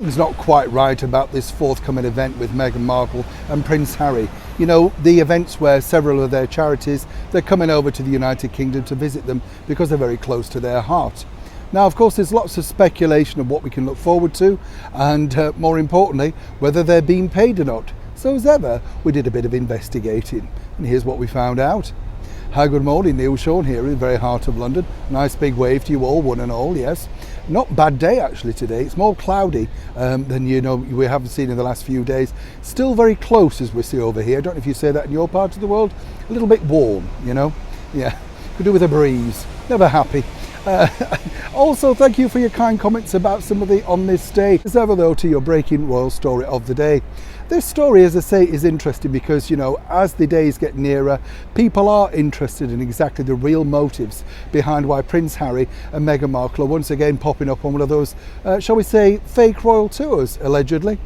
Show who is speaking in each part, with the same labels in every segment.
Speaker 1: something's not quite right about this forthcoming event with Meghan Markle and Prince Harry. You know, the events where several of their charities, they're coming over to the United Kingdom to visit them because they're very close to their heart. Now, of course, there's lots of speculation of what we can look forward to and more importantly, whether they're being paid or not. So as ever, we did a bit of investigating and here's what we found out. Hi, good morning, Neil Sean here in the very heart of London. Nice big wave to you all, one and all, yes. Not bad day actually today. It's more cloudy than we haven't seen in the last few days. Still very close as we see over here. I don't know if you say that in your part of the world. A little bit warm, you know. Yeah, could do with a breeze. Never happy. Also, thank you for your kind comments about some of the on this day. As ever though, to your breaking royal story of the day. This story, as I say, is interesting because, you know, as the days get nearer, people are interested in exactly the real motives behind why Prince Harry and Meghan Markle are once again popping up on one of those, shall we say, fake royal tours, allegedly.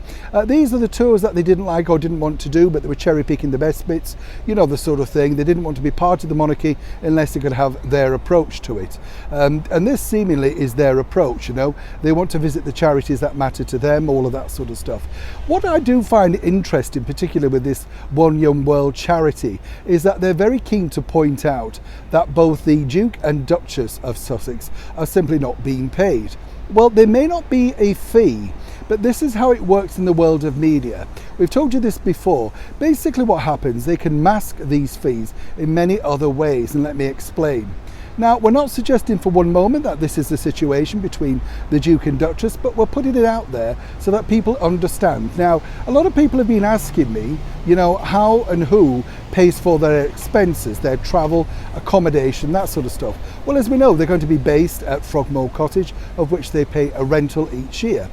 Speaker 1: These are the tours that they didn't like or didn't want to do, but they were cherry picking the best bits, you know, the sort of thing. They didn't want to be part of the monarchy unless they could have their approach to it. And this seemingly is their approach, you know. They want to visit the charities that matter to them, all of that sort of stuff. What I do find interesting, particularly with this One Young World charity, is that they're very keen to point out that both the Duke and Duchess of Sussex are simply not being paid. Well, there may not be a fee, but this is how it works in the world of media. We've told you this before. Basically what happens, they can mask these fees in many other ways, and let me explain. Now, we're not suggesting for one moment that this is the situation between the Duke and Duchess, but we're putting it out there so that people understand. Now, a lot of people have been asking me, you know, how and who pays for their expenses, their travel, accommodation, that sort of stuff. Well, as we know, they're going to be based at Frogmore Cottage, of which they pay a rental each year.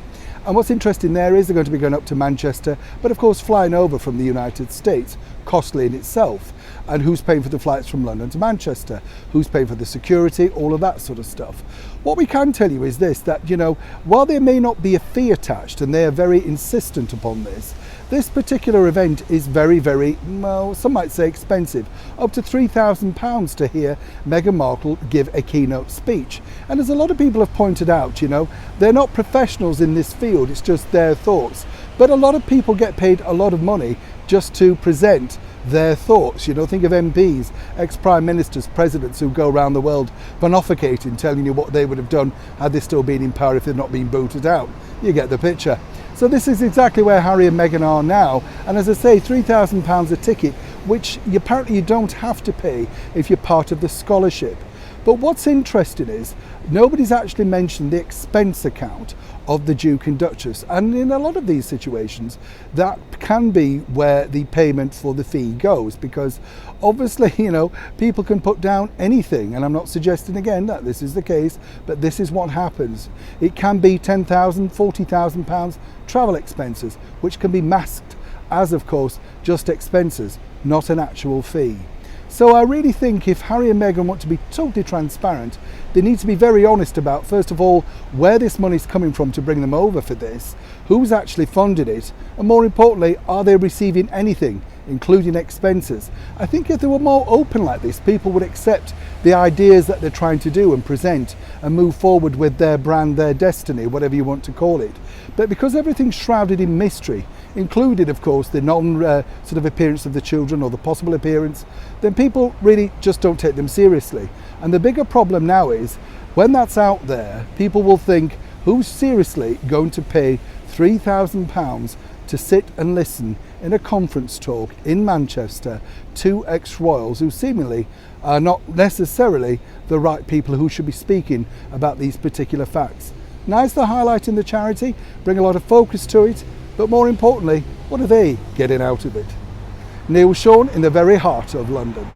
Speaker 1: And what's interesting there is they're going to be going up to Manchester, but of course flying over from the United States, costly in itself. And who's paying for the flights from London to Manchester? Who's paying for the security? All of that sort of stuff. What we can tell you is this, that, you know, while there may not be a fee attached, and they are very insistent upon this, this particular event is very, very, well, some might say expensive. Up to £3,000 to hear Meghan Markle give a keynote speech. And as a lot of people have pointed out, you know, they're not professionals in this field, it's just their thoughts. But a lot of people get paid a lot of money just to present their thoughts. You know, think of MPs, ex-prime ministers, presidents who go around the world pontificating, telling you what they would have done had they still been in power if they'd not been booted out. You get the picture. So this is exactly where Harry and Meghan are now. And as I say, £3,000 a ticket, which apparently you don't have to pay if you're part of the scholarship. But what's interesting is nobody's actually mentioned the expense account of the Duke and Duchess, and in a lot of these situations that can be where the payment for the fee goes, because obviously, you know, people can put down anything, and I'm not suggesting again that this is the case, but this is what happens. It can be £10,000, £40,000 travel expenses, which can be masked as, of course, just expenses, not an actual fee. So I really think if Harry and Meghan want to be totally transparent, they need to be very honest about, first of all, where this money's coming from to bring them over for this, who's actually funded it, and more importantly, are they receiving anything, including expenses? I think if they were more open like this, people would accept the ideas that they're trying to do and present and move forward with their brand, their destiny, whatever you want to call it. But because everything's shrouded in mystery, including, of course, the sort of appearance of the children or the possible appearance, then people really just don't take them seriously. And the bigger problem now is, when that's out there, people will think, who's seriously going to pay £3,000 to sit and listen in a conference talk in Manchester to ex-royals who seemingly are not necessarily the right people who should be speaking about these particular facts? Nice to highlight in the charity, bring a lot of focus to it, but more importantly, what are they getting out of it? Neil Sean in the very heart of London.